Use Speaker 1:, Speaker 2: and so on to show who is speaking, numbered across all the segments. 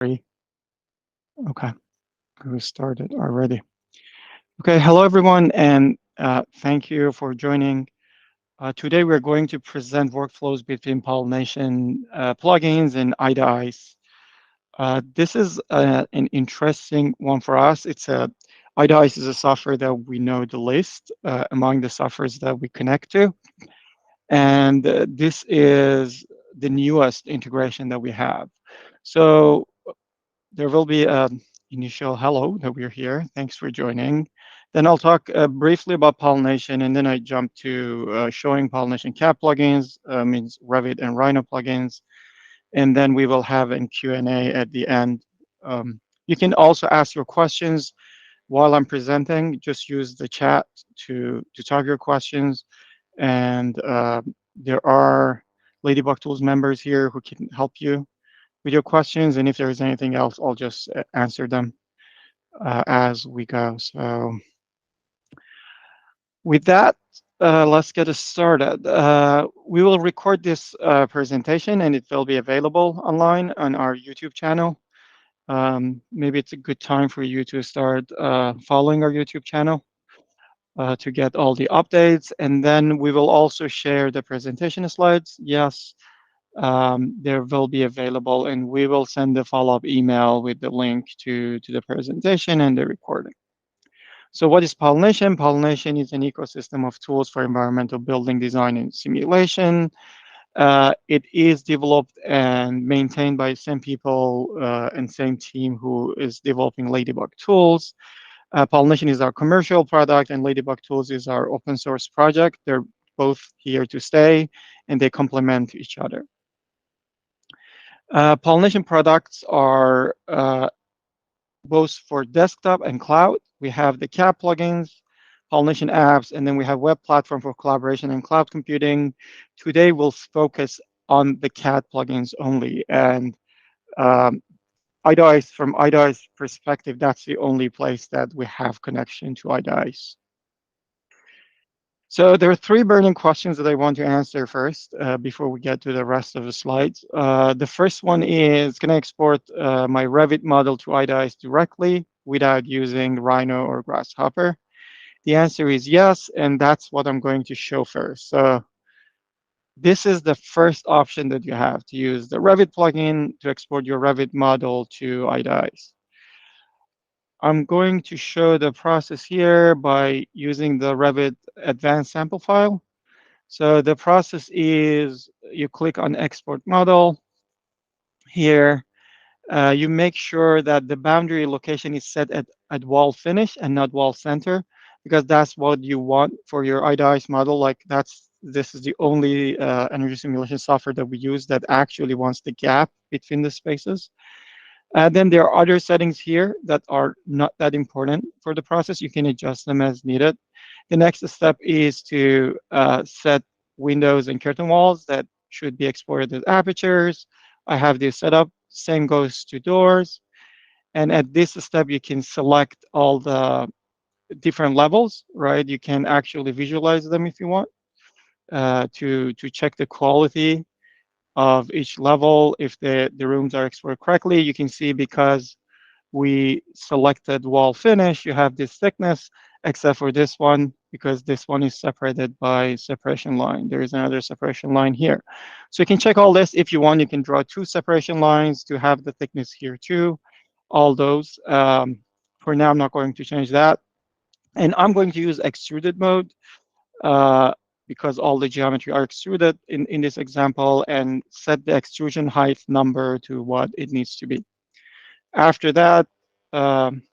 Speaker 1: Okay, we started already. Okay, hello everyone, and thank you for joining. Today we're going to present workflows between Pollination plugins and IDA-ICE. This is an interesting one for us. IDA-ICE is a software that we know the least among the softwares that we connect to, and this is the newest integration that we have. So there will be an initial hello that we're here. Thanks for joining. Then I'll talk briefly about Pollination, and then I jump to showing Pollination CAD plugins, means Revit and Rhino plugins, and then we will have a Q&A at the end. You can also ask your questions while I'm presenting. Just use the chat to type your questions, and there are Ladybug Tools members here who can help you with your questions, and if there is anything else, I'll just answer them as we go. So with that, let's get started. We will record this presentation and it will be available online on our YouTube channel. Maybe it's a good time for you to start following our YouTube channel to get all the updates. And then we will also share the presentation slides. Yes, there will be available, and we will send a follow-up email with the link to the presentation and the recording. So what is Pollination? Pollination is an ecosystem of tools for environmental building design and simulation. It is developed and maintained by same people and same team who is developing Ladybug Tools. Pollination is our commercial product, and Ladybug Tools is our open source project. They're both here to stay, and they complement each other. Pollination products are both for desktop and cloud. We have the CAD plugins, Pollination apps, and then we have web platform for collaboration and cloud computing. Today, we'll focus on the CAD plugins only. And IDA-ICE, from IDA-ICE perspective, that's the only place that we have connection to IDA-ICE. So there are three burning questions that I want to answer first before we get to the rest of the slides. The first one is, can I export my Revit model to IDA-ICE directly without using Rhino or Grasshopper? The answer is yes, and that's what I'm going to show first. So this is the first option that you have, to use the Revit plugin to export your Revit model to IDA-ICE. I'm going to show the process here by using the Revit advanced sample file. So the process is you click on export model here. You make sure that the boundary location is set at wall finish and not wall center, because that's what you want for your IDA-ICE model. Like this is the only energy simulation software that we use that actually wants the gap between the spaces. Then there are other settings here that are not that important for the process. You can adjust them as needed. The next step is to set windows and curtain walls that should be exported as apertures. I have this set up. Same goes to doors. And at this step, you can select all the different levels, right? You can actually visualize them if you want to check the quality of each level. If the rooms are exported correctly, you can see because we selected wall finish, you have this thickness, except for this one, because this one is separated by separation line. There is another separation line here. So you can check all this. If you want, you can draw two separation lines to have the thickness here too, all those. For now, I'm not going to change that. And I'm going to use extruded mode uh, because all the geometry are extruded in this example, and set the extrusion height number to what it needs to be. After that, um,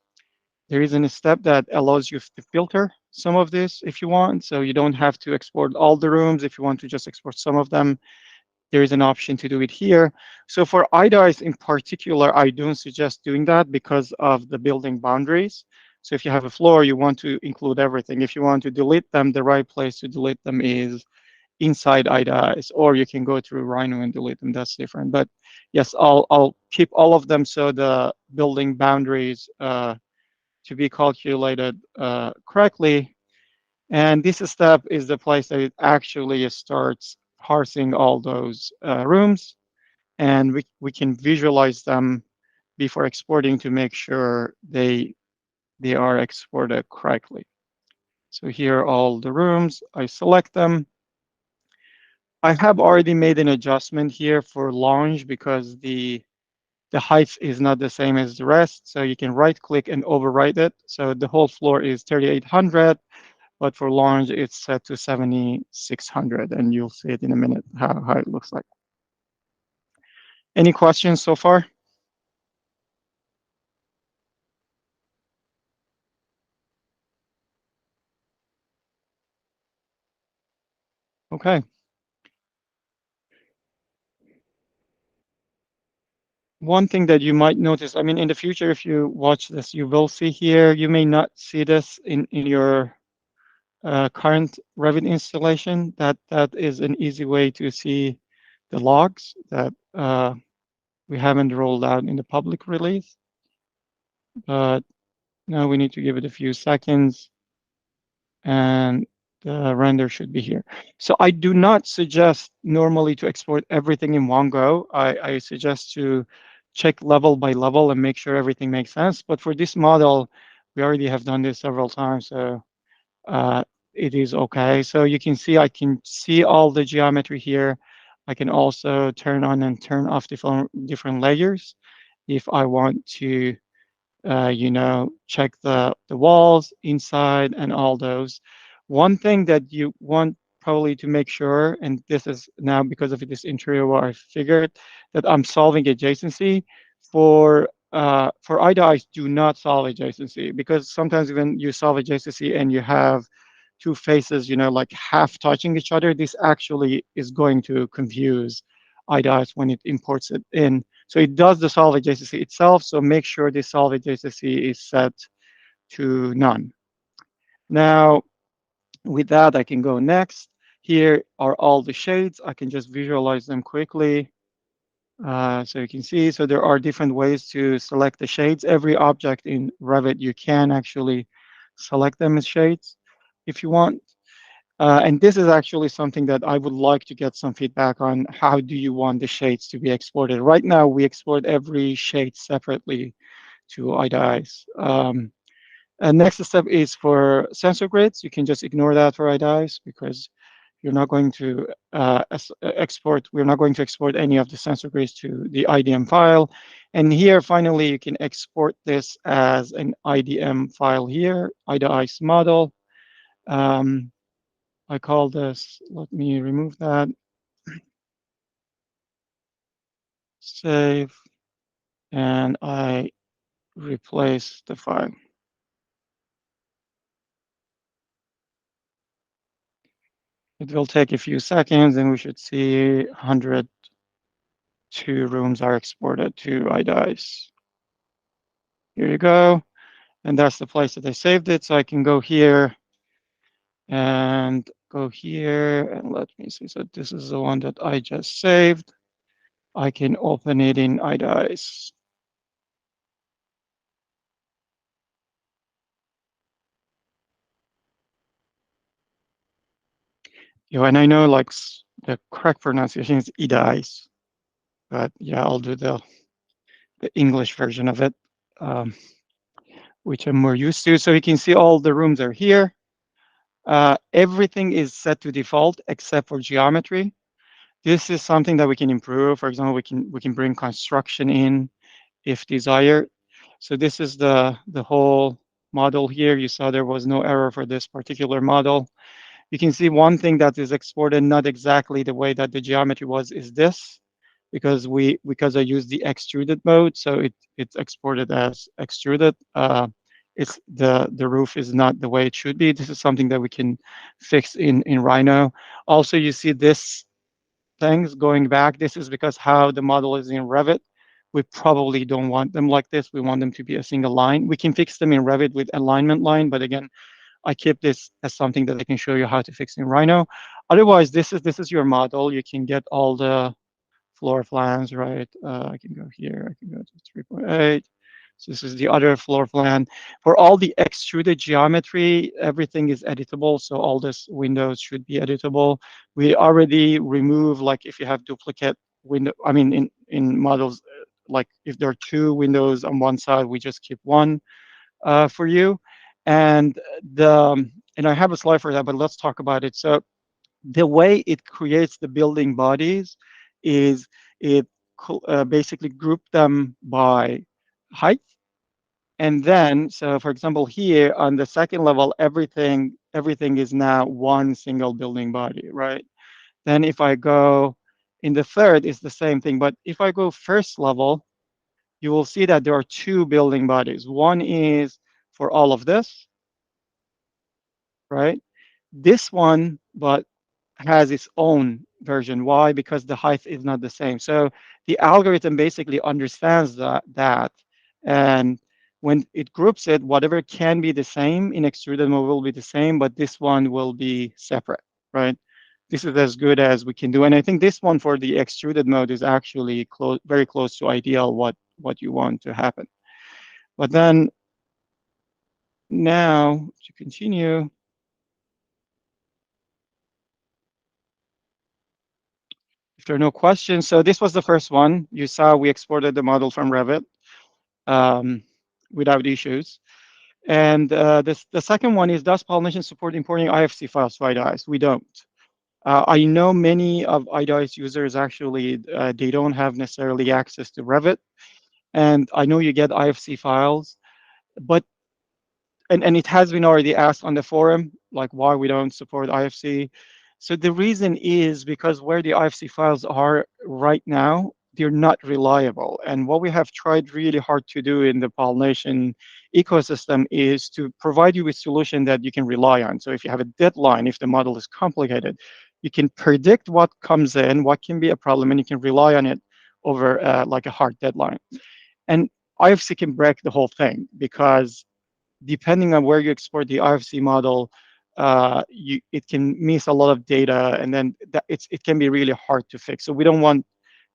Speaker 1: there is a step that allows you to filter some of this if you want. So you don't have to export all the rooms. If you want to just export some of them, there is an option to do it here. So for IDA-ICE in particular, I don't suggest doing that because of the building boundaries. So if you have a floor, you want to include everything. If you want to delete them, the right place to delete them is inside IDA-ICE, or you can go through Rhino and delete them. That's different. But yes, I'll keep all of them so the building boundaries to be calculated correctly. And this step is the place that it actually starts parsing all those rooms, and we can visualize them before exporting to make sure they are exported correctly. So here are all the rooms. I select them. I have already made an adjustment here for lounge because the height is not the same as the rest. So you can right click and override it. So the whole floor is 3,800, but for lounge it's set to 7,600, and you'll see it in a minute how it looks like. Any questions so far? Okay. One thing that you might notice, I mean, in the future, if you watch this, you will see here, you may not see this in your current Revit installation. That is an easy way to see the logs that we haven't rolled out in the public release. But now we need to give it a few seconds, and the render should be here. So I do not suggest normally to export everything in one go. I suggest to check level by level and make sure everything makes sense. But for this model, we already have done this several times, so uh, it is okay. So you can see I can see all the geometry here. I can also turn on and turn off different layers if I want to check the walls inside and all those. One thing that you want probably to make sure, and this is now because of this interior where I figured that I'm solving adjacency for IDIs, do not solve adjacency, because sometimes when you solve adjacency and you have two faces, like half touching each other, this actually is going to confuse IDIs when it imports it in. So it does the solve adjacency itself. So make sure the solve adjacency is set to none. Now, with that, I can go next. Here are all the shades. I can just visualize them quickly. So you can see, so there are different ways to select the shades. Every object in Revit, you can actually select them as shades if you want. And this is actually something that I would like to get some feedback on. How do you want the shades to be exported? Right now, we export every shade separately to IDIs. And next step is for sensor grids. You can just ignore that for IDIs because you're not going to we're not going to export any of the sensor grids to the IDM file. And here, finally, you can export this as an IDM file here, IDIs model. I call this, let me remove that, save, and I replace the file. It will take a few seconds, and we should see 102 rooms are exported to IDIs. Here you go. And that's the place that I saved it. So I can go here and go here, and let me see. So this is the one that I just saved. I can open it in IDIs. And I know like the correct pronunciation is IDIs, but yeah, I'll do the English version of it, um, which I'm more used to. So you can see all the rooms are here. Everything is set to default except for geometry. This is something that we can improve. For example, we can bring construction in if desired. So this is the whole model here. You saw there was no error for this particular model. You can see one thing that is exported not exactly the way that the geometry was is this, because I use the extruded mode, so it's exported as extruded. It's the roof is not the way it should be. This is something that we can fix in Rhino. Also, you see this things going back. This is because how the model is in Revit. We probably don't want them like this. We want them to be a single line. We can fix them in Revit with alignment line, but again, I keep this as something that I can show you how to fix in Rhino. Otherwise, this is your model. You can get all the floor plans, right? I can go here. I can go to 3.8. So this is the other floor plan. For all the extruded geometry, everything is editable. So all these windows should be editable. We already remove, like if you have duplicate window, I mean, in models, like if there are two windows on one side, we just keep one for you. And and I have a slide for that, but let's talk about it. So the way it creates the building bodies is it basically group them by height. And then, so for example, here on the second level, everything is now one single building body, right? Then if I go in the third, it's the same thing. But if I go first level, you will see that there are two building bodies. One is for all of this, right? This one, but has its own version. Why? Because the height is not the same. So the algorithm basically understands that, and when it groups it, whatever can be the same in extruded mode will be the same, but this one will be separate, right? This is as good as we can do, and I think this one for the extruded mode is actually close, very close to ideal. What you want to happen. But then now to continue, if there are no questions, so this was the first one. You saw we exported the model from Revit um, without issues. And the second one is, does Pollination support importing IFC files to IDIs? We don't. I know many of IDIs users actually, they don't have necessarily access to Revit. And I know you get IFC files, but and it has been already asked on the forum, like why we don't support IFC. So the reason is because where the IFC files are right now, they're not reliable. And what we have tried really hard to do in the Pollination ecosystem is to provide you with solution that you can rely on. So if you have a deadline, if the model is complicated, you can predict what comes in, what can be a problem, and you can rely on it over like a hard deadline. And IFC can break the whole thing because depending on where you export the IFC model, it can miss a lot of data, and then it can be really hard to fix. So we don't want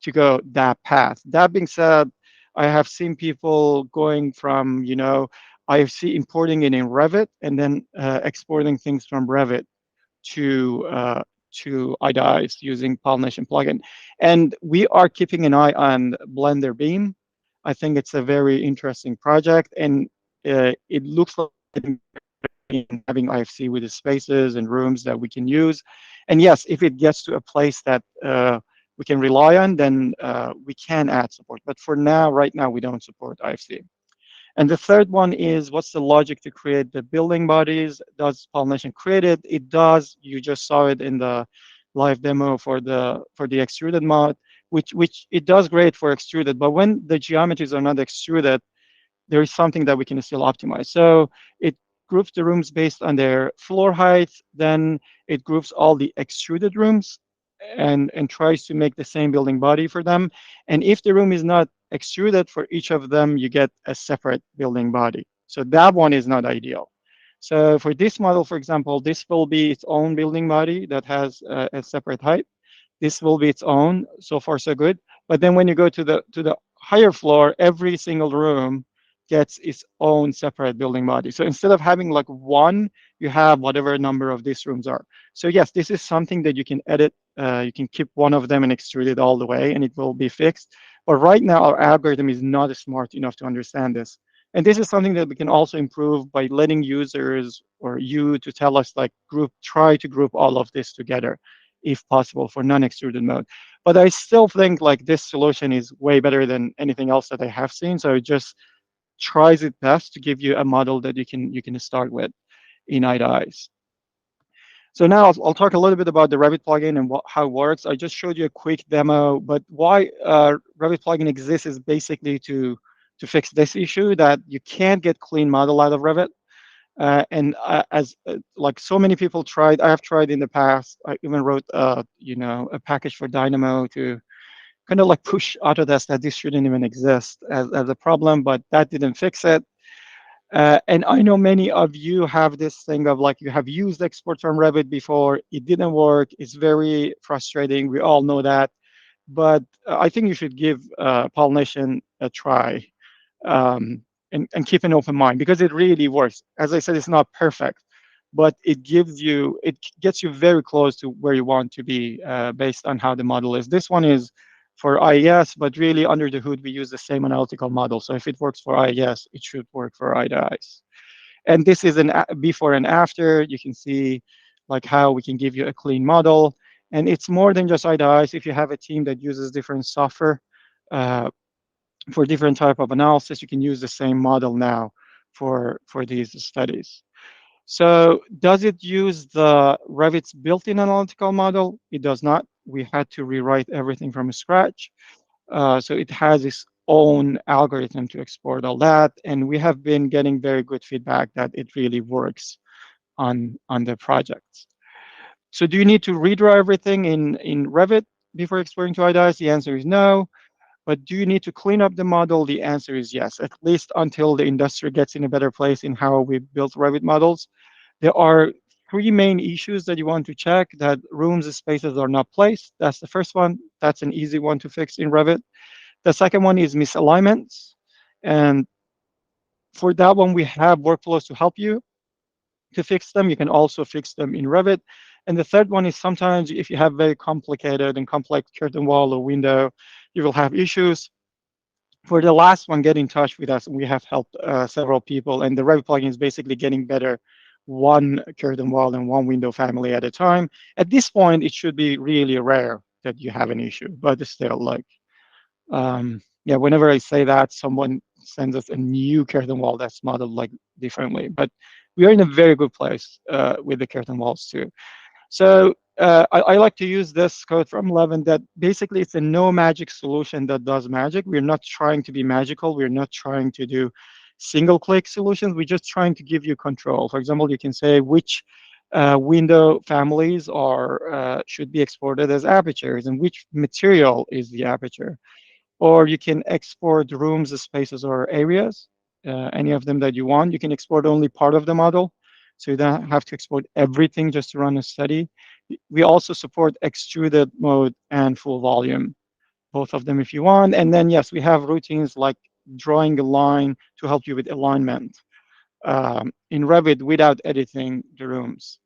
Speaker 1: to go that path. That being said, I have seen people going from IFC importing it in Revit and then exporting things from Revit to IDIs using Pollination plugin. And we are keeping an eye on Blender Beam. I think it's a very interesting project, and it looks like having IFC with the spaces and rooms that we can use. And yes, if it gets to a place that we can rely on, then we can add support. But for now, right now, we don't support IFC. And the third one is, what's the logic to create the building bodies? Does Pollination create it? It does. You just saw it in the live demo for the extruded mod, which it does great for extruded. But when the geometries are not extruded, there is something that we can still optimize. So it groups the rooms based on their floor height. Then it groups all the extruded rooms and tries to make the same building body for them. And if the room is not extruded for each of them, you get a separate building body. So that one is not ideal. So for this model, for example, this will be its own building body that has a separate height. This will be its own. So far, so good. But then when you go to the higher floor, every single room gets its own separate building body. So instead of having like one, you have whatever number of these rooms are. So yes, this is something that you can edit. You can keep one of them and extrude it all the way, and it will be fixed. But right now, our algorithm is not smart enough to understand this. And this is something that we can also improve by letting users or you to tell us, like, try to group all of this together if possible for non-extruded mode. But I still think like this solution is way better than anything else that I have seen. So it just tries its best to give you a model that you can start with in IDIs. So now I'll talk a little bit about the Revit plugin and how it works. I just showed you a quick demo, but why Revit plugin exists is basically to fix this issue that you can't get clean model out of Revit. And as like so many people tried, I have tried in the past. I even wrote a package for Dynamo to kind of like push Autodesk that this shouldn't even exist as a problem, but that didn't fix it. And I know many of you have this thing of like you have used export from Revit before, it didn't work, it's very frustrating, we all know that. But I think you should give Pollination a try, and keep an open mind because it really works. As I said, it's not perfect, but it gets you very close to where you want to be based on how the model is. This one is for IES, but really under the hood, we use the same analytical model. So if it works for IES, it should work for IDIs. And this is an before and after. You can see like how we can give you a clean model. And it's more than just IDIs. If you have a team that uses different software uh, for different type of analysis, you can use the same model now for these studies. So does it use the Revit's built-in analytical model? It does not. We had to rewrite everything from scratch. So it has its own algorithm to export all that. And we have been getting very good feedback that it really works on the projects. So do you need to redraw everything in Revit before exporting to IDIs? The answer is no. But do you need to clean up the model? The answer is yes, at least until the industry gets in a better place in how we build Revit models. There are three main issues that you want to check: that rooms and spaces are not placed. That's the first one. That's an easy one to fix in Revit. The second one is misalignments. And for that one, we have workflows to help you to fix them. You can also fix them in Revit. And the third one is sometimes if you have very complicated and complex curtain wall or window, you will have issues. For the last one, get in touch with us. We have helped several people, and the Revit plugin is basically getting better one curtain wall and one window family at a time. At this point, it should be really rare that you have an issue, but it's still like, yeah, whenever I say that, someone sends us a new curtain wall that's modeled like differently. But we are in a very good place with the curtain walls too. So I like to use this code from Levin that basically it's a no magic solution that does magic. We're not trying to be magical. We're not trying to do single click solutions. We're just trying to give you control. For example, you can say which window families are should be exported as apertures and which material is the aperture. Or you can export rooms, spaces, or areas, any of them that you want. You can export only part of the model, so you don't have to export everything just to run a study. We also support extruded mode and full volume, both of them if you want. And then, yes, we have routines like drawing a line to help you with alignment in Revit without editing the rooms.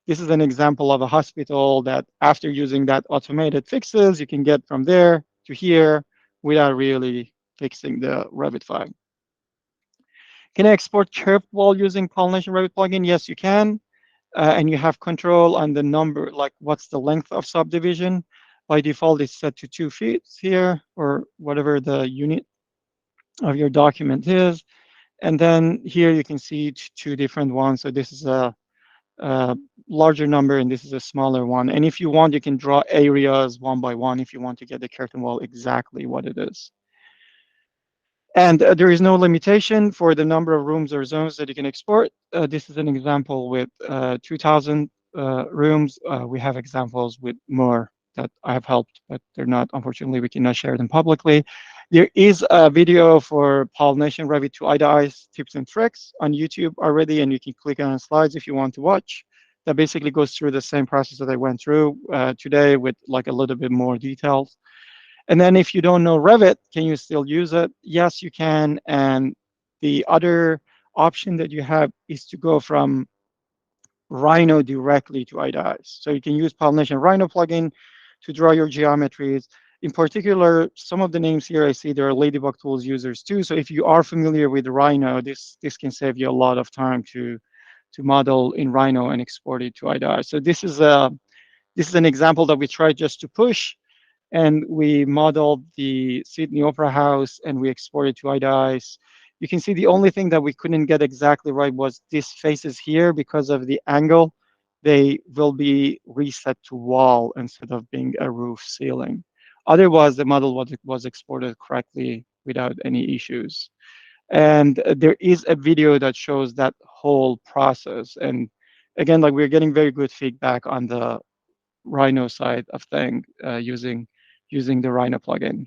Speaker 1: This is an example of a hospital that after using that automated fixes, you can get from there to here without really fixing the Revit file. Can I export curved wall using Pollination Revit plugin? Yes, you can. And you have control on the number, like what's the length of subdivision. By default, it's set to 2 feet here, or whatever the unit of your document is. And then here you can see two different ones. So this is a larger number, and this is a smaller one. And if you want, you can draw areas one by one if you want to get the curtain wall exactly what it is. And there is no limitation for the number of rooms or zones that you can export. This is an example with 2,000 rooms. We have examples with more that I have helped, but they're not, unfortunately, we cannot share them publicly. There is a video for Pollination Revit to IDIs tips and tricks on YouTube already, and you can click on slides if you want to watch. That basically goes through the same process that I went through today with like a little bit more details. And then if you don't know Revit, can you still use it? Yes, you can. And the other option that you have is to go from Rhino directly to IDIs. So you can use Pollination Rhino plugin to draw your geometries. In particular, some of the names here I see there are Ladybug Tools users too. So if you are familiar with Rhino, this can save you a lot of time to model in Rhino and export it to IDIs. So this is an example that we tried just to push, and we modeled the Sydney Opera House and we exported to IDIs. You can see the only thing that we couldn't get exactly right was these faces here because of the angle. They will be reset to wall instead of being a roof ceiling. Otherwise, the model was exported correctly without any issues. And there is a video that shows that whole process. And again, like we're getting very good feedback on the Rhino side of thing using the Rhino plugin.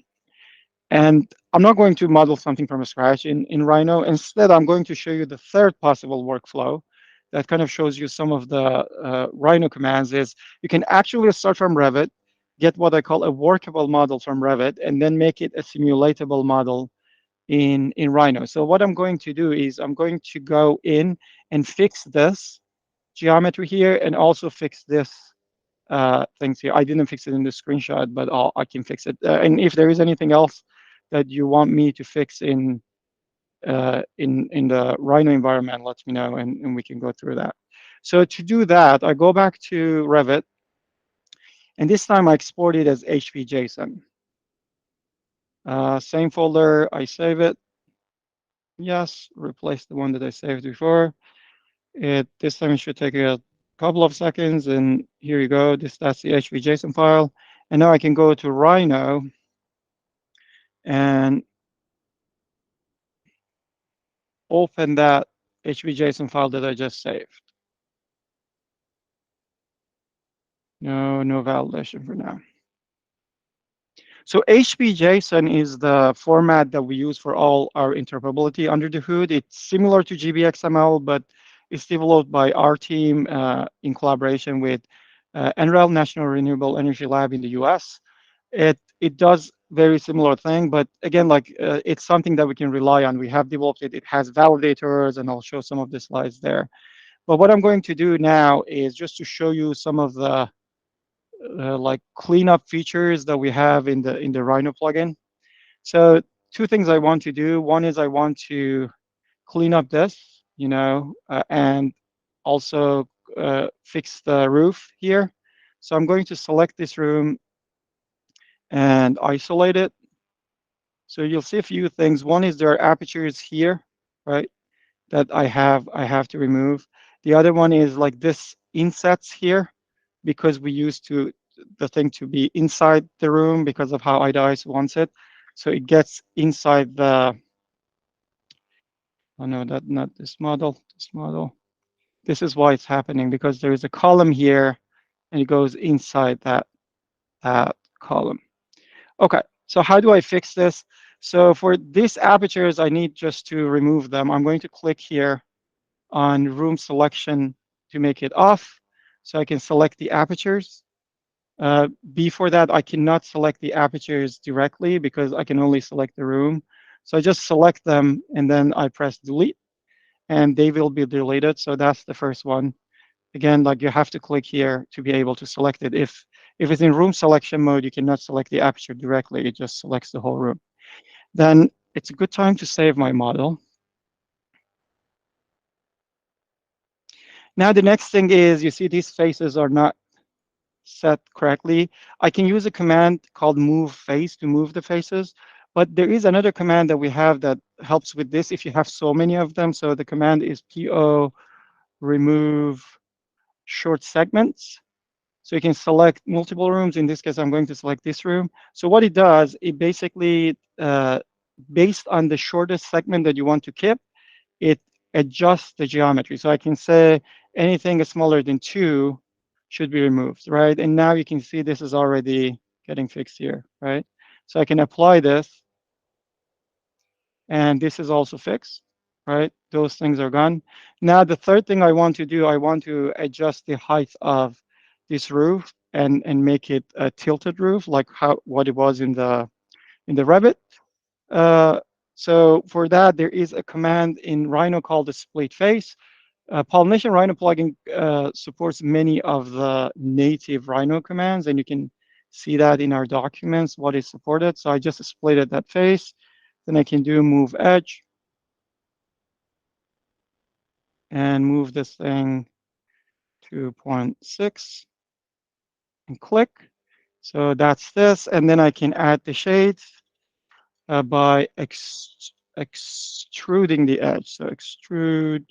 Speaker 1: And I'm not going to model something from scratch in Rhino. Instead, I'm going to show you the third possible workflow that kind of shows you some of the Rhino commands. Is you can actually start from Revit, get what I call a workable model from Revit, and then make it a simulatable model in Rhino. So what I'm going to do is I'm going to go in and fix this geometry here and also fix this things here. I didn't fix it in the screenshot, but I can fix it. And if there is anything else that you want me to fix in the Rhino environment, let me know, and we can go through that. So to do that, I go back to Revit, and this time I export it as HPJSON. Same folder, I save it. Yes, replace the one that I saved before. This time it should take a couple of seconds, and here you go. That's the HPJSON file. And now I can go to Rhino and open that HPJSON file that I just saved. No validation for now. So HPJSON is the format that we use for all our interoperability under the hood. It's similar to GBXML, but it's developed by our team in collaboration with NREL, National Renewable Energy Lab in the US. It does very similar thing, but again, like it's something that we can rely on. We have developed it. It has validators, and I'll show some of the slides there. But what I'm going to do now is just to show you some of the like cleanup features that we have in the Rhino plugin. So two things I want to do. One is I want to clean up this, and also fix the roof here. So I'm going to select this room and isolate it. So you'll see a few things. One is there are apertures here, right, that I have to remove. The other one is like this insets here, because we used the thing to be inside the room because of how IDICE wants it. So it gets inside the, oh no, that not this model, this model. This is why it's happening, because there is a column here and it goes inside that column. Okay, so how do I fix this? So for these apertures, I need just to remove them. I'm going to click here on room selection to make it off, so I can select the apertures. Before that, I cannot select the apertures directly because I can only select the room. So I just select them and then I press delete and they will be deleted. So that's the first one. Again, like you have to click here to be able to select it. If it's in room selection mode, you cannot select the aperture directly. It just selects the whole room. Then it's a good time to save my model. Now the next thing is, you see these faces are not set correctly. I can use a command called move face to move the faces, but there is another command that we have that helps with this if you have so many of them. So the command is PO remove short segments. So you can select multiple rooms. In this case, I'm going to select this room. So what it does, it basically, based on the shortest segment that you want to keep, it adjusts the geometry. So I can say anything smaller than 2 should be removed, right? And now you can see this is already getting fixed here, right? So I can apply this, and this is also fixed, right? Those things are gone. Now the third thing I want to do, I want to adjust the height of this roof and make it a tilted roof, like what it was in the Revit. So for that, there is a command in Rhino called the split face. Pollination Rhino plugin supports many of the native Rhino commands, and you can see that in our documents, what is supported. So I just splitted that face. Then I can do move edge and move this thing to 0.6 and click. So that's this. And then I can add the shades by extruding the edge. So extrude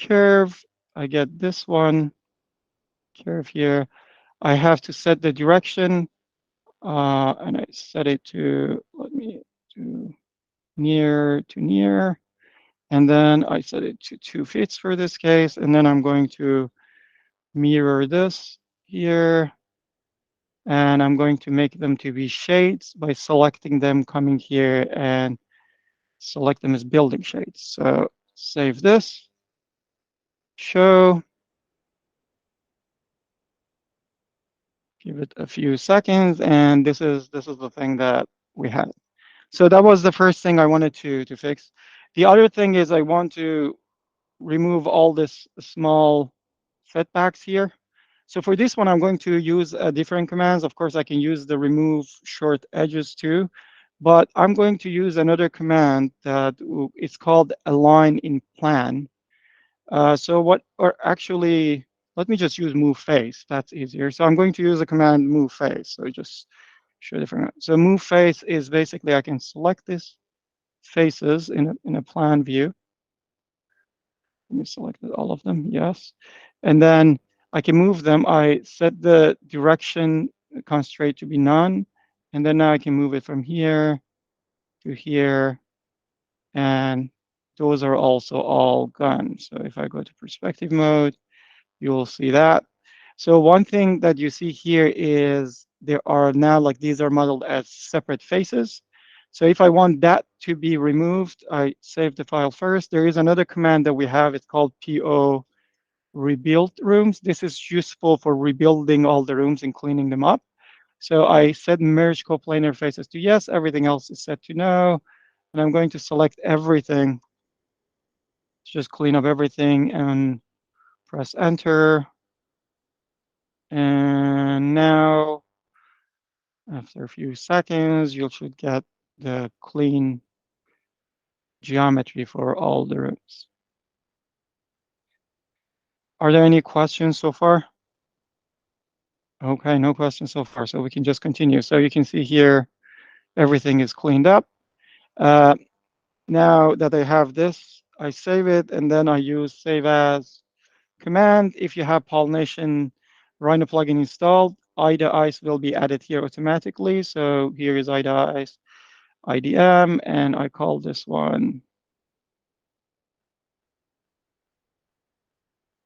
Speaker 1: curve. I get this one, curve here. I have to set the direction, and I set it to, to near, and then I set it to 2 feet for this case, and then I'm going to mirror this here, and I'm going to make them to be shades by selecting them, coming here and select them as building shades. So save this, show, give it a few seconds, and this is the thing that we had. So that was the first thing I wanted to fix. The other thing is I want to remove all this small setbacks here. So for this one, I'm going to use different commands. Of course, I can use the remove short edges too, but I'm going to use another command that it's called align in plan. So what, or actually, let me just use move face. That's easier. So I'm going to use the command move face. So just show different. So move face is basically I can select this faces in a plan view. Let me select all of them. Yes, and then I can move them. I set the direction constraint to be none, and then now I can move it from here to here, and those are also all gone. So if I go to perspective mode, you will see that. So one thing that you see here is there are now like these are modeled as separate faces. So if I want that to be removed, I save the file first. There is another command that we have. It's called PO rebuild rooms. This is useful for rebuilding all the rooms and cleaning them up. So I set merge coplanar faces to yes. Everything else is set to no. And I'm going to select everything. Just clean up everything and press enter. And now, after a few seconds, you should get the clean geometry for all the rooms. Are there any questions so far? Okay, no questions so far, so we can just continue. So you can see here, everything is cleaned up. Uh, Now that I have this, I save it, and then I use save as command. If you have Pollination Rhino plugin installed, IDA Ice will be added here automatically. So here is IDA Ice IDM, and I call this one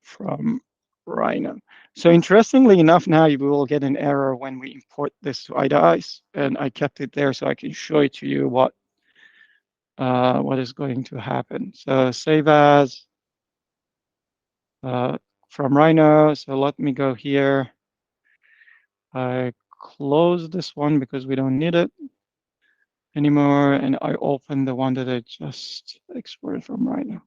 Speaker 1: from Rhino. So interestingly enough, now you will get an error when we import this to IDA Ice, and I kept it there so I can show it to you what is going to happen. So save as uh, from Rhino. So let me go here. I close this one because we don't need it anymore, and I open the one that I just exported from Rhino.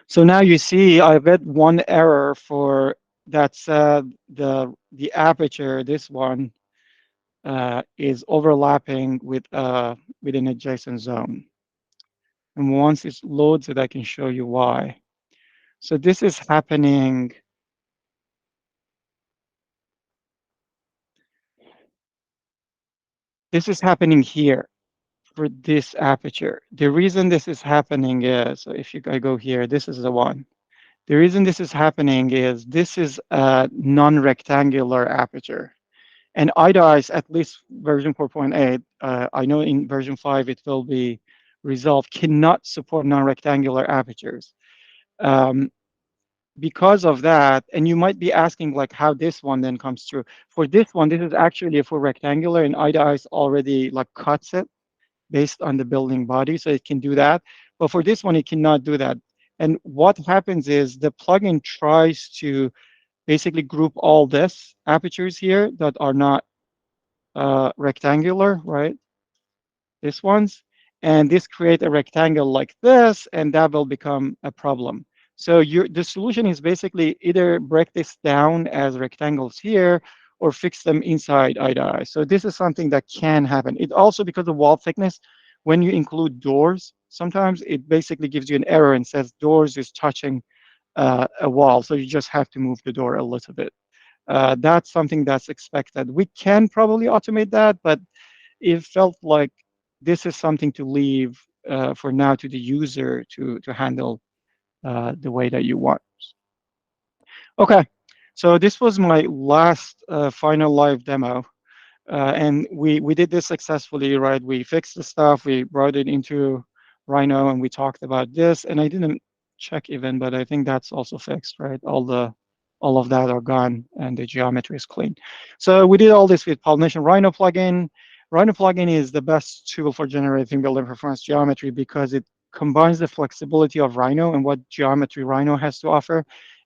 Speaker 1: So now you see I get one error for that said the aperture, this one, is overlapping with an adjacent zone. And once it loads it, I can show you why. So this is happening. This is happening here for this aperture. The reason this is happening is, so if I go here, this is the one. The reason this is happening is this is a non-rectangular aperture. And IDICE, at least version 4.8, I know in version 5 it will be resolved, cannot support non-rectangular apertures. Um, because of that, and you might be asking like how this one then comes through. For this one, this is actually a full rectangular, and IDICE already like cuts it based on the building body, so it can do that. But for this one, it cannot do that. And what happens is the plugin tries to basically group all this apertures here that are not rectangular, right? This one's, and this create a rectangle like this, and that will become a problem. So the solution is basically either break this down as rectangles here or fix them inside eye to eye. So this is something that can happen. It also, because of wall thickness, when you include doors, sometimes it basically gives you an error and says doors is touching a wall. So you just have to move the door a little bit. That's something that's expected. We can probably automate that, but it felt like this is something to leave for now to the user to handle the way that you want. Okay, so this was my last final live demo. And we did this successfully, right? We fixed the stuff, we brought it into Rhino, and we talked about this. And I didn't check even, but I think that's also fixed, right? All of that are gone, and the geometry is clean. So we did all this with Pollination Rhino plugin. Rhino plugin is the best tool for generating building performance geometry because it combines the flexibility of Rhino and what geometry Rhino has to offer,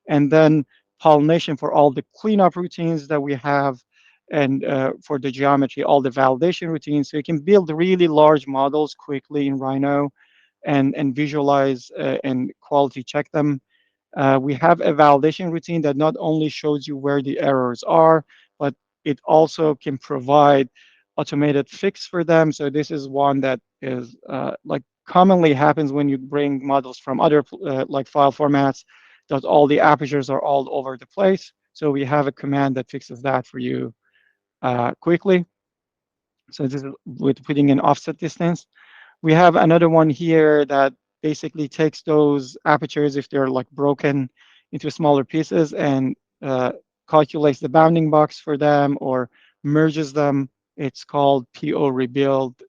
Speaker 1: and then Pollination for all the cleanup routines that we have, and for the geometry, all the validation routines. So you can build really large models quickly in Rhino. and visualize and quality check them. We have a validation routine that not only shows you where the errors are, but it also can provide automated fix for them. So this is one that is like commonly happens when you bring models from other like file formats, that all the apertures are all over the place. So we have a command that fixes that for you quickly. So this is with putting an offset distance. We have another one here that basically takes those apertures, if they're like broken, into smaller pieces and calculates the bounding box for them or merges them. It's called PO rebuild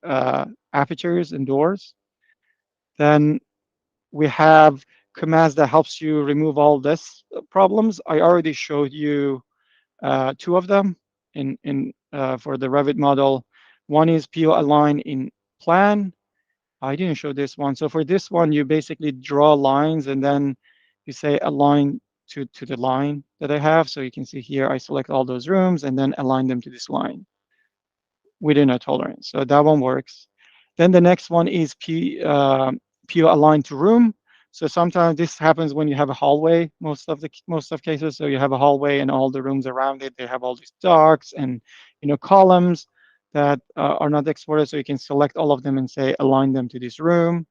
Speaker 1: apertures and doors. Then we have commands that helps you remove all this problems. I already showed you two of them in for the Revit model. One is PO align in plan. I didn't show this one. So for this one, you basically draw lines and then you say align to the line that I have. So you can see here, I select all those rooms and then align them to this line within a tolerance. So that one works. Then the next one is PO aligned to room. So sometimes this happens when you have a hallway, most of cases. So you have a hallway and all the rooms around it, they have all these docks and columns that are not exported. So you can select all of them and say align them to this room.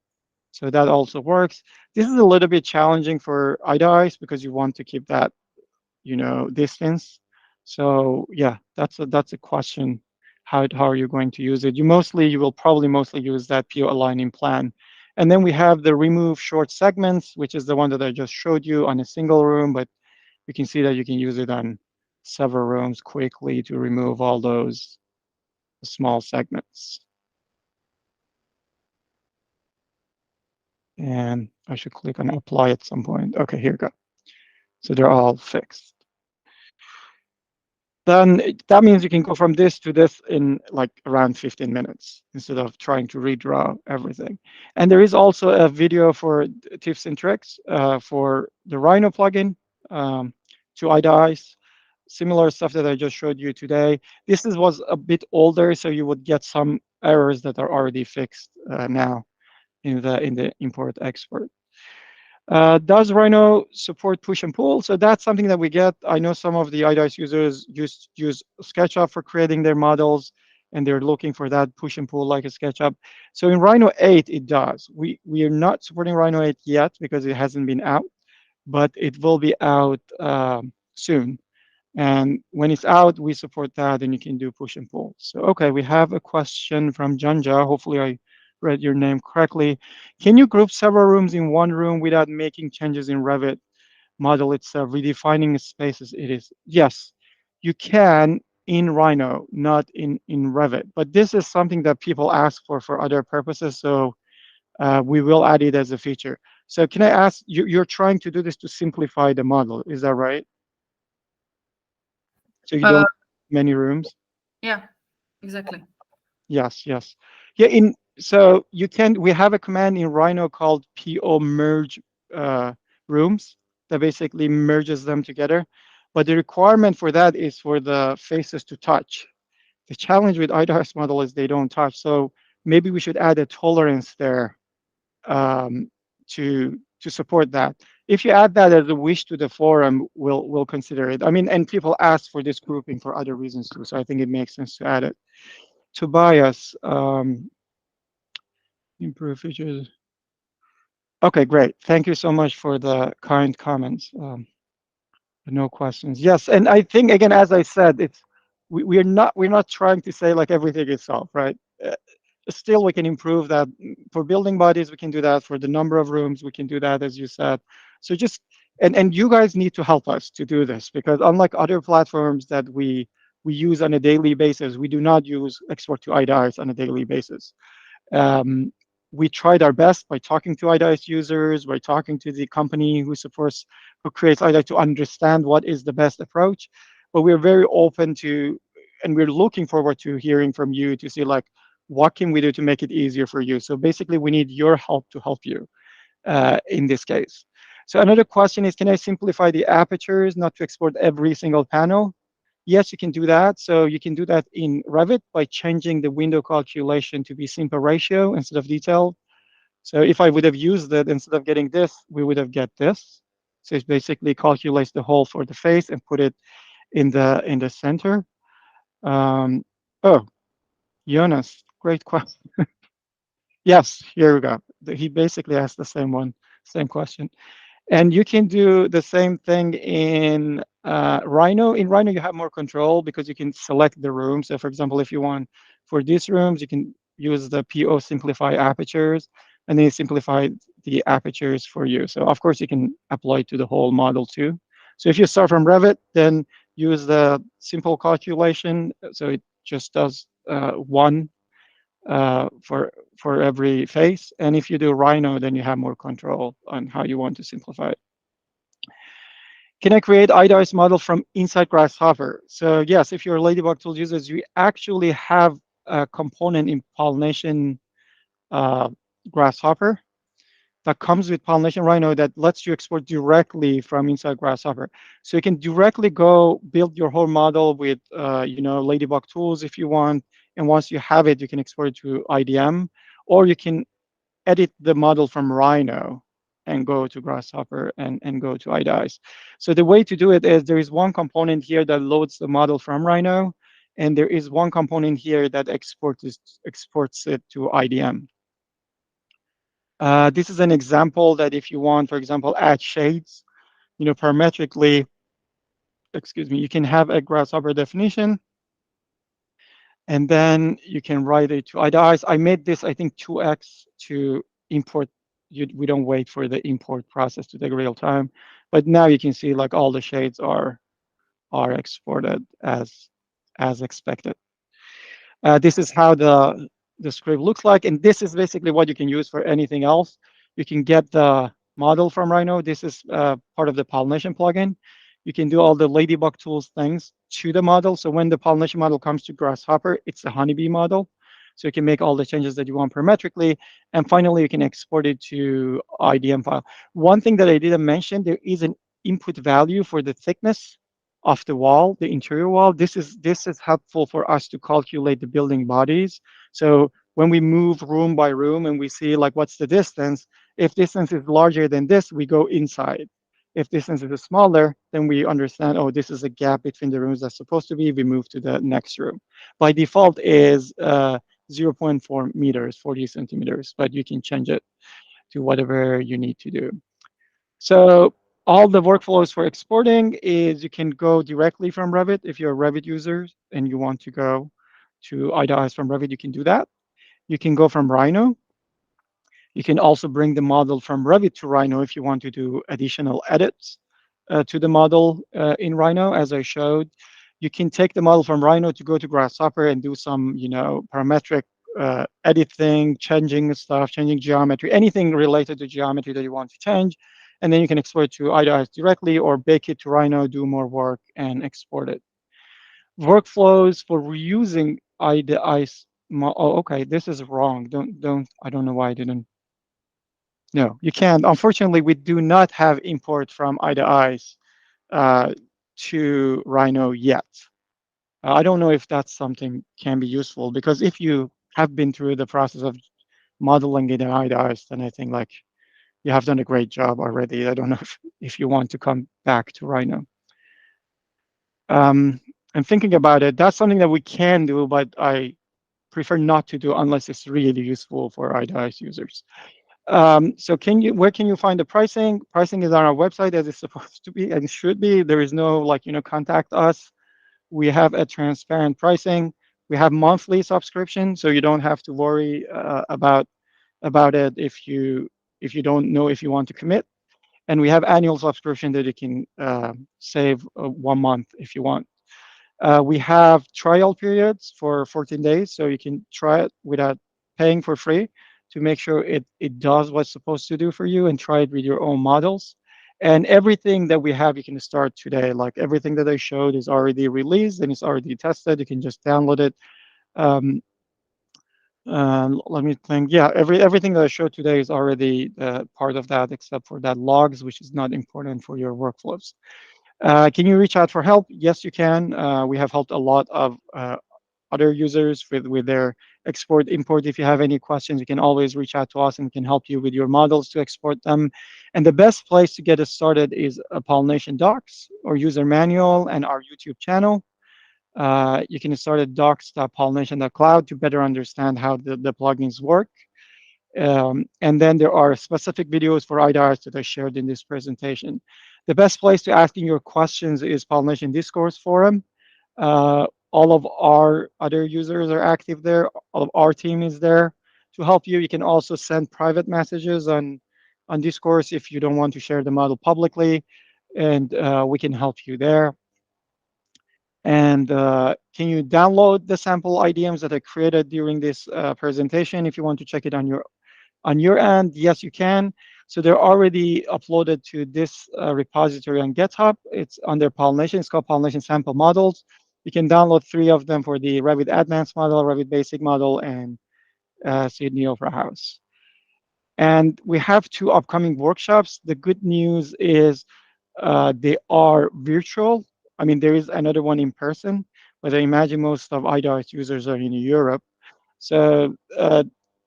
Speaker 1: So that also works. This is a little bit challenging for IDIs because you want to keep that distance. So yeah, that's a question. How are you going to use it? You will probably mostly use that PO aligning plan. And then we have the remove short segments, which is the one that I just showed you on a single room, but you can see that you can use it on several rooms quickly to remove all those small segments. And I should click on apply at some point. Okay, here we go. So they're all fixed. Then that means you can go from this to this in like around 15 minutes instead of trying to redraw everything. And there is also a video for tips and tricks for the Rhino plugin to IDIs, similar stuff that I just showed you today. Was a bit older, so you would get some errors that are already fixed now in the import export. Does Rhino support push and pull? So that's something that we get. I know some of the IDICE users use SketchUp for creating their models, and they're looking for that push and pull like a SketchUp. So in Rhino 8, it does. We are not supporting Rhino 8 yet because it hasn't been out, but it will be out soon. And when it's out, we support that, and you can do push and pull. So, okay, we have a question from Janja. Hopefully, I read your name correctly. Can you group several rooms in one room without making changes in Revit model itself, redefining spaces? It is. Yes, you can in Rhino, not in Revit. But this is something that people ask for other purposes. So we will add it as a feature. So can I ask, you're trying to do this to simplify the model, is that right? So you
Speaker 2: Uh,
Speaker 1: don't many rooms?
Speaker 2: yeah, exactly.
Speaker 1: Yes, yes. Yeah, so we have a command in Rhino called PO merge uh, rooms that basically merges them together. But the requirement for that is for the faces to touch. The challenge with IDARS model is they don't touch. So maybe we should add a tolerance there um, to support that. If you add that as a wish to the forum, we'll consider it. I mean, and people ask for this grouping for other reasons too, so I think it makes sense to add it. Tobias, improve features. Okay, great. Thank you so much for the kind comments. No questions. Yes, and I think again, as I said, we're not trying to say like everything is solved, right? Still, we can improve that for building bodies. We can do that for the number of rooms. We can do that, as you said. So just and you guys need to help us to do this because unlike other platforms that we use on a daily basis, we do not use export to IDIs on a daily basis. Um, we tried our best by talking to IDIS users, by talking to the company who creates IDIS to understand what is the best approach. But we're very open to, and we're looking forward to hearing from you to see like, what can we do to make it easier for you? So basically, we need your help to help you in this case. So another question is, can I simplify the apertures, not to export every single panel? Yes, you can do that. So you can do that in Revit by changing the window calculation to be simple ratio instead of detail. So if I would have used it instead of getting this, we would have get this. So it basically calculates the hole for the face and put it in the center. Um, oh, Jonas, great question. Yes, here we go. He basically asked the same one, same question. And you can do the same thing in Rhino. In Rhino, you have more control because you can select the room. So for example, if you want for these rooms, you can use the PO simplify apertures, and then simplify the apertures for you. So of course, you can apply to the whole model too. So if you start from Revit, then use the simple calculation. So it just does one for every face. And if you do Rhino, then you have more control on how you want to simplify it. Can I create iDice model from inside Grasshopper? So yes, if you're Ladybug Tools users, you actually have a component in Pollination uh, Grasshopper that comes with Pollination Rhino that lets you export directly from inside Grasshopper. So you can directly go build your whole model with Ladybug Tools if you want. And once you have it, you can export it to IDM, or you can edit the model from Rhino and go to Grasshopper and go to iDice. So the way to do it is there is one component here that loads the model from Rhino, and there is one component here that exports it to IDM. This is an example that if you want, for example, add shades, parametrically, excuse me, you can have a Grasshopper definition, and then you can write it to iDice. I made this, I think, 2x to import. We don't wait for the import process to take real time, but now you can see like all the shades are exported as expected. This is how the script looks like, and this is basically what you can use for anything else. You can get the model from Rhino. This is part of the Pollination plugin. You can do all the Ladybug Tools things to the model. So when the Pollination model comes to Grasshopper, it's the Honeybee model. So you can make all the changes that you want parametrically. And finally, you can export it to IDM file. One thing that I didn't mention, there is an input value for the thickness of the wall, the interior wall. This is helpful for us to calculate the building bodies. So when we move room by room and we see like what's the distance, if distance is larger than this, we go inside. If distance is smaller, then we understand, oh, this is a gap between the rooms that's supposed to be. We move to the next room. By default is 0 0.4 meters, 40 centimeters, but you can change it to whatever you need to do. So all the workflows for exporting is you can go directly from Revit. If you're a Revit user and you want to go to iDice from Revit, you can do that. You can go from Rhino. You can also bring the model from Revit to Rhino if you want to do additional edits to the model in Rhino, as I showed. You can take the model from Rhino to go to Grasshopper and do some, parametric editing, changing stuff, changing geometry, anything related to geometry that you want to change. And then you can export it to iDice directly or bake it to Rhino, do more work, and export it. Workflows for reusing iDice. Oh, okay, this is wrong. I don't know why I didn't. No, you can't. Unfortunately, we do not have import from iDice to Rhino yet. I don't know if that's something can be useful because if you have been through the process of modeling it in iDice, then I think like you have done a great job already. I don't know if you want to come back to Rhino. And thinking about it, that's something that we can do, but I prefer not to do unless it's really useful for iDice users. So where can you find the pricing? Pricing is on our website as it's supposed to be and should be. There is no contact us. We have a transparent pricing. We have monthly subscription, so you don't have to worry about it if you don't know if you want to commit. And we have annual subscription that you can save 1 month if you want. We have trial periods for 14 days, so you can try it without paying for free to make sure it does what's supposed to do for you and try it with your own models. And everything that we have, you can start today. Like everything that I showed is already released and it's already tested. You can just download it. Um, Let me think. Yeah, everything that I showed today is already part of that, except for that logs, which is not important for your workflows. Can you reach out for help? Yes, you can. We have helped a lot of other users with their export import. If you have any questions, you can always reach out to us and we can help you with your models to export them. And the best place to get us started is a Pollination docs or user manual and our YouTube channel. You can start at docs.pollination.cloud to better understand how the plugins work. And then there are specific videos for IDARs that I shared in this presentation. The best place to asking your questions is Pollination Discourse Forum. All of our other users are active there. All of our team is there to help you. You can also send private messages on Discourse if you don't want to share the model publicly, and we can help you there. And can you download the sample IDMs that I created during this presentation if you want to check it on your end? Yes, you can. So they're already uploaded to this repository on GitHub. It's under Pollination. It's called Pollination Sample Models. You can download 3 of them for the Revit Advanced model, Revit Basic model, and Sydney Opera House. And we have 2 upcoming workshops. The good news is they are virtual. I mean, there is another one in person, but I imagine most of IDARS users are in Europe. So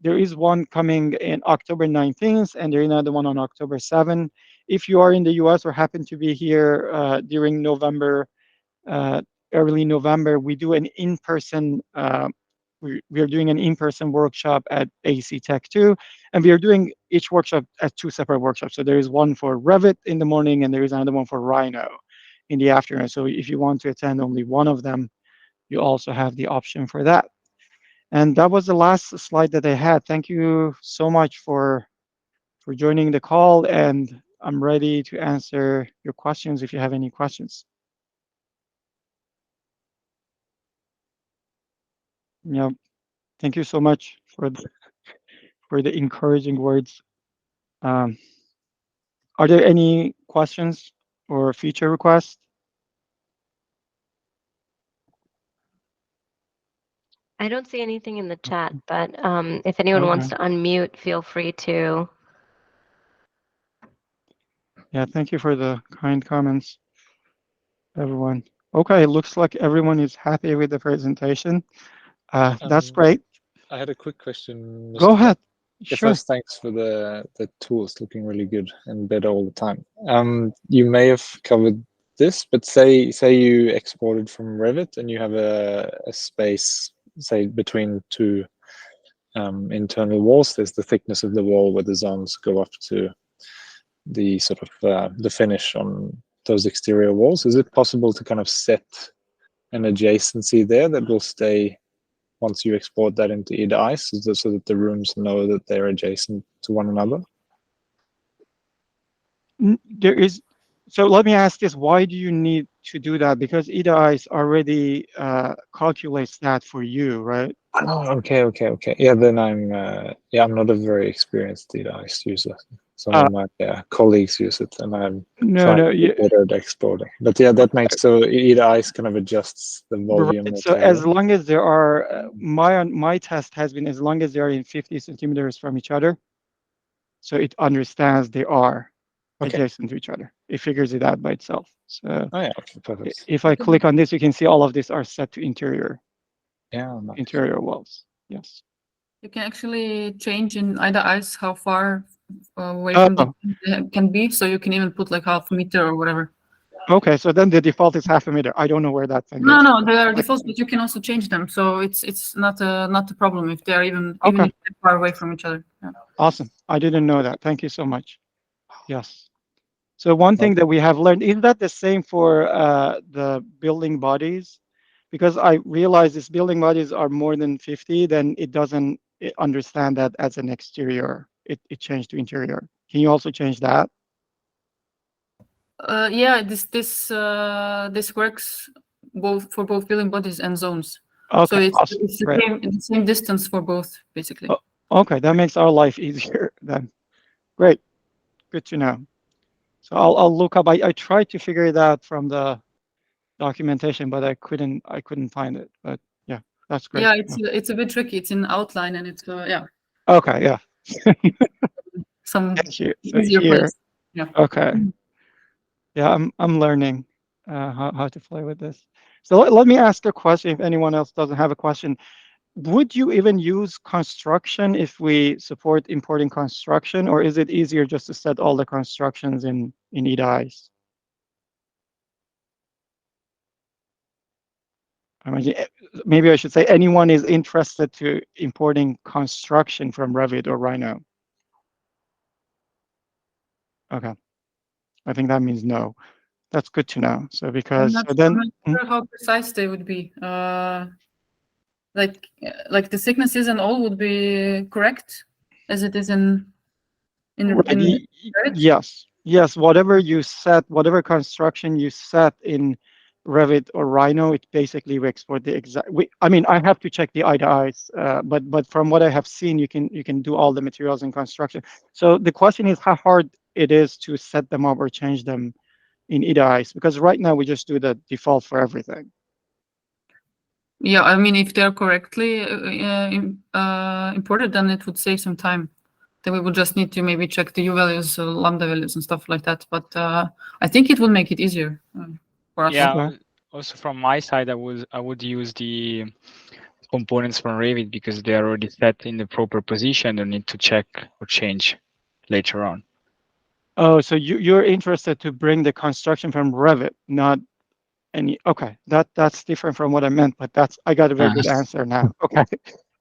Speaker 1: there is one coming in October 19th, and there is another one on October 7th. If you are in the US or happen to be here during November, uh, early November, we do an in-person, we are doing an in-person workshop at AC Tech 2, and we are doing each workshop as 2 separate workshops. So there is one for Revit in the morning, and there is another one for Rhino in the afternoon. So if you want to attend only one of them, you also have the option for that. And that was the last slide that I had. Thank you so much for joining the call, and I'm ready to answer your questions if you have any questions. Yeah, thank you so much for the encouraging words. Um, are there any questions or feature requests?
Speaker 3: I don't see anything in the chat, but if anyone wants
Speaker 1: Okay.
Speaker 3: to unmute, feel free to.
Speaker 1: Yeah, thank you for the kind comments, everyone. Okay, it looks like everyone is happy with the presentation. That's great.
Speaker 4: I had a quick question,
Speaker 1: Go
Speaker 4: Mr.
Speaker 1: ahead.
Speaker 4: Yeah,
Speaker 1: Sure.
Speaker 4: first, thanks for the tools looking really good and better all the time. You may have covered this, but say you exported from Revit and you have a space, say between 2 internal walls. There's the thickness of the wall where the zones go up to the sort of the finish on those exterior walls. Is it possible to kind of set an adjacency there that will stay once you export that into either ice, so that the rooms know that they're adjacent to one another?
Speaker 1: There is. So let me ask this: why do you need to do that? Because EDICE already calculates that for you, right?
Speaker 4: Oh, okay. Yeah, then I'm not a very experienced either ice user. Some of my colleagues use it, and I'm trying to be better at exporting. But yeah, that makes so either ice kind of adjusts the volume.
Speaker 1: Right. So as long as there are, my test has been as long as they are in 50 centimeters from each other, so it understands they are adjacent to each other. It figures it out by itself. So
Speaker 4: oh yeah, okay, perfect.
Speaker 1: If I click on this, you can see all of these are set to interior.
Speaker 4: Yeah, nice.
Speaker 1: Interior walls. Yes.
Speaker 2: You can actually change in either ice how far away from the can be, so you can even put like half a meter or whatever.
Speaker 1: Okay, so then the default is half a meter. I don't know where that thing is.
Speaker 2: No, they are defaults, but you can also change them. So it's not a problem if they are even if they're far away from each other. Yeah.
Speaker 1: Awesome. I didn't know that. Thank you so much. Yes. So one thing that we have learned, is that the same for the building bodies? Because I realize these building bodies are more than 50, then it doesn't understand that as an exterior. It changed to interior. Can you also change that?
Speaker 2: Yeah, this works for both building bodies and zones.
Speaker 1: Okay,
Speaker 2: so it's
Speaker 1: awesome.
Speaker 2: the same distance for both, basically.
Speaker 1: Okay, that makes our life easier then. Great, good to know. So I'll look up. I tried to figure it out from the documentation, but I couldn't find it. But yeah, that's great.
Speaker 2: Yeah, it's a bit tricky. It's in outline, and it's yeah.
Speaker 1: Okay, yeah.
Speaker 2: Some
Speaker 1: easier
Speaker 2: place. Yeah.
Speaker 1: Okay. Yeah, I'm learning how to play with this. So let me ask a question if anyone else doesn't have a question. Would you even use construction if we support importing construction, or is it easier just to set all the constructions in EDIs? I mean, maybe I should say anyone is interested to importing construction from Revit or Rhino. Okay, I think that means no. That's good to know. So
Speaker 2: I'm
Speaker 1: because
Speaker 2: not,
Speaker 1: so then
Speaker 2: I'm not sure how precise they would be. Like the thicknesses and all would be correct as it is in
Speaker 1: right,
Speaker 2: Revit?
Speaker 1: yes, whatever you set, whatever construction you set in Revit or Rhino, it basically we export the exact. I mean, I have to check the eye to eyes, but from what I have seen, you can do all the materials in construction. So the question is how hard it is to set them up or change them in EDIs, because right now we just do the default for everything.
Speaker 2: Yeah, I mean, if they're correctly imported, then it would save some time. Then we would just need to maybe check the U values, lambda values, and stuff like that. But I think it will make it easier for us.
Speaker 5: Yeah.
Speaker 1: Okay.
Speaker 5: Also from my side, I would use the components from Revit because they are already set in the proper position. Don't need to check or change later on.
Speaker 1: Oh, so you're interested to bring the construction from Revit, not any. Okay, that's different from what I meant, but I got a very good answer now. Okay,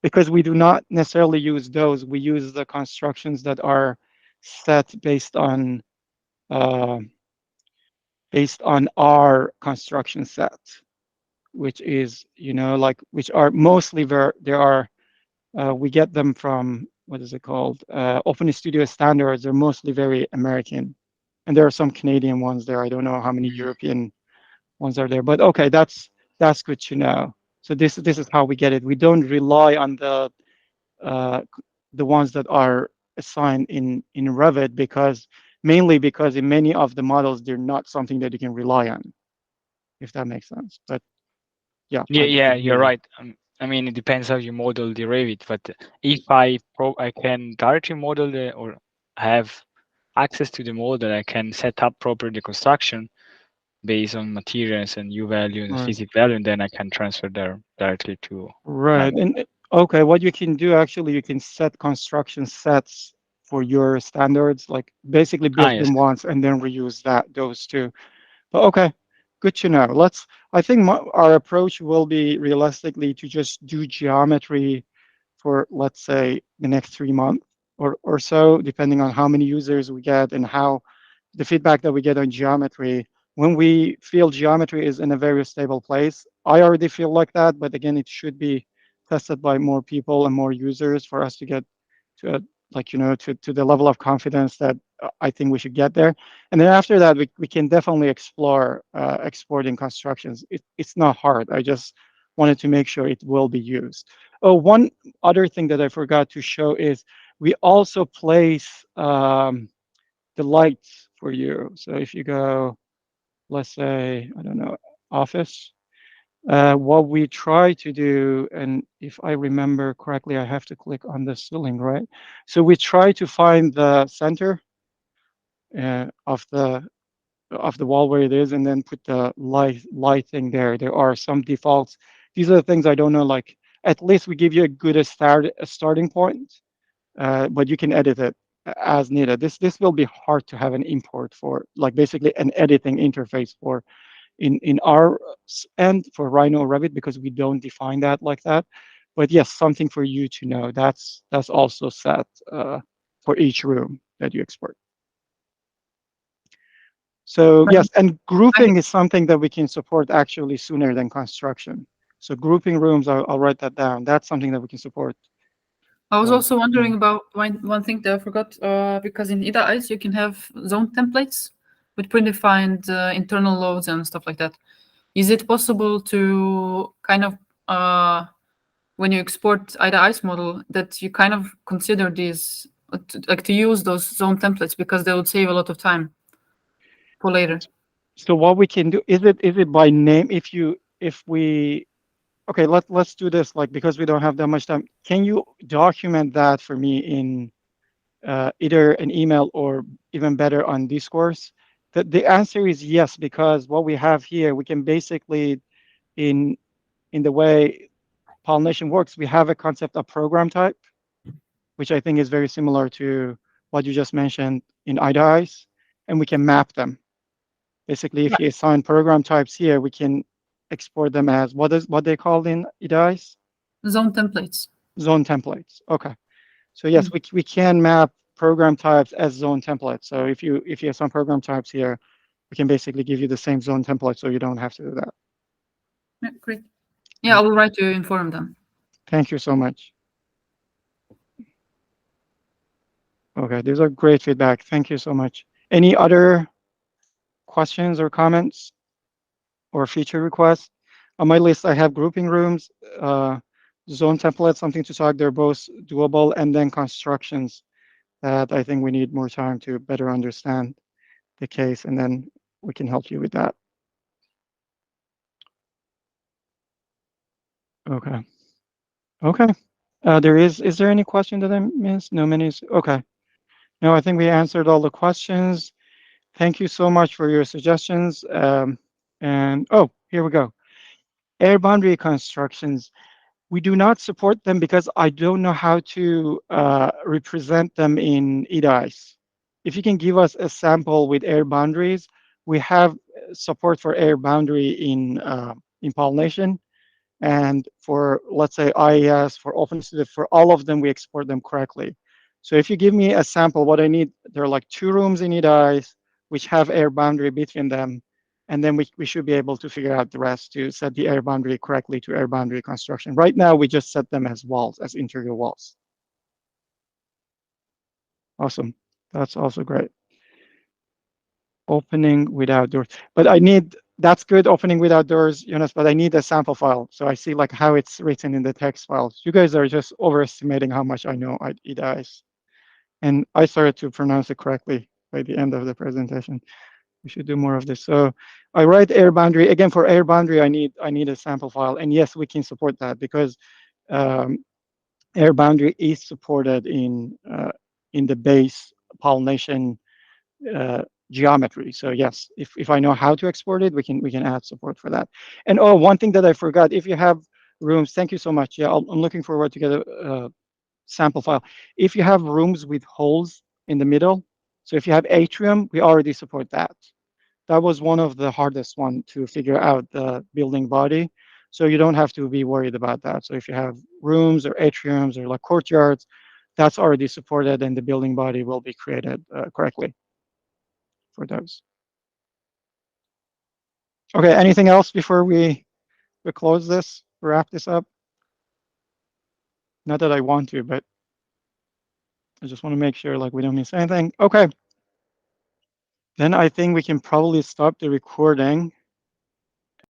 Speaker 1: because we do not necessarily use those. We use the constructions that are set uh, based on our construction set, which is like which are mostly there are we get them from what is it called? Open Studio standards. They're mostly very American, and there are some Canadian ones there. I don't know how many European ones are there, but okay, that's good to know. So this is how we get it. We don't rely on uh, the ones that are assigned in Revit mainly because in many of the models they're not something that you can rely on, if that makes sense. But yeah,
Speaker 5: Yeah, you're right. I mean, it depends how you model the Revit, but if I can directly model or have access to the model, I can set up properly the construction based on materials and U value and
Speaker 1: right.
Speaker 5: physics value, and then I can transfer there directly to
Speaker 1: Right.
Speaker 5: Rhino.
Speaker 1: And okay, what you can do actually, you can set construction sets for your standards, like basically build
Speaker 5: Yes.
Speaker 1: them once and then reuse those two. But okay, good to know. I think our approach will be realistically to just do geometry for, let's say, the next 3 months or so, depending on how many users we get and how the feedback that we get on geometry. When we feel geometry is in a very stable place, I already feel like that, but again, it should be tested by more people and more users for us to get to to the level of confidence that I think we should get there. And then after that, we can definitely explore exporting constructions. It's not hard. I just wanted to make sure it will be used. Oh, one other thing that I forgot to show is we also place the lights for you. So if you go, let's say, I don't know, office, what we try to do, and if I remember correctly, I have to click on the ceiling, right? So we try to find the center of the wall where it is, and then put the lighting there. There are some defaults. These are the things I don't know. Like at least we give you a good starting point, but you can edit it as needed. This will be hard to have an import for, like basically an editing interface for in our end for Rhino or Revit because we don't define that like that. But yes, something for you to know. That's also set for each room that you export. So yes, and grouping is something that we can support actually sooner than construction. So grouping rooms, I'll write that down. That's something that we can support.
Speaker 2: I was also wondering
Speaker 1: mm.
Speaker 2: about one thing that I forgot, because in EDIs you can have zone templates with predefined internal loads and stuff like that. Is it possible to kind of, when you export IDA-ICE model, that you kind of consider these, to use those zone templates because they would save a lot of time for later?
Speaker 1: So what we can do, is it by name? If we okay, let's do this, like, because we don't have that much time. Can you document that for me in either an email or even better on Discourse? The answer is yes, because what we have here, we can basically in the way Pollination works, we have a concept of program type, which I think is very similar to what you just mentioned in IDIs, and we can map them. Basically, if you assign program types here, we can export them as what they called in IDIs?
Speaker 2: Zone templates.
Speaker 1: Zone templates. Okay. So yes, we can map program types as zone templates. So if you have some program types here, we can basically give you the same zone template, so you don't have to do that.
Speaker 2: Yeah, great. Yeah, I will write to inform them.
Speaker 1: Thank you so much. Okay, these are great feedback. Thank you so much. Any other questions or comments or feature requests? On my list, I have grouping rooms, zone templates, something to talk. They're both doable, and then constructions that I think we need more time to better understand the case, and then we can help you with that. Okay. Okay. Is there any question that I missed? No, menus. Okay. No, I think we answered all the questions. Thank you so much for your suggestions. And oh, here we go. Air boundary constructions. We do not support them because I don't know how to represent them in EDIs. If you can give us a sample with air boundaries, we have support for air boundary in Pollination. And for, let's say, IES, for OpenStudent, for all of them, we export them correctly. So if you give me a sample, what I need, there are like 2 rooms in EDIs, which have air boundary between them. And then we should be able to figure out the rest to set the air boundary correctly to air boundary construction. Right now, we just set them as walls, as interior walls. Awesome. That's also great. Opening without doors. But I need, that's good, opening without doors, Jonas, but I need a sample file. So I see like how it's written in the text files. You guys are just overestimating how much I know EDIs. And I started to pronounce it correctly by the end of the presentation. We should do more of this. So I write air boundary. Again, for air boundary, I need a sample file. And yes, we can support that because air boundary is supported in the base Pollination geometry. So yes, if I know how to export it, we can add support for that. And oh, one thing that I forgot, if you have rooms, thank you so much. Yeah, I'm looking forward to get a sample file. If you have rooms with holes in the middle, so if you have atrium, we already support that. That was one of the hardest one to figure out, the building body. So you don't have to be worried about that. So if you have rooms or atriums or like courtyards, that's already supported, and the building body will be created correctly for those. Okay, anything else before we close this, wrap this up? Not that I want to, but I just want to make sure like we don't miss anything. Okay. Then I think we can probably stop the recording.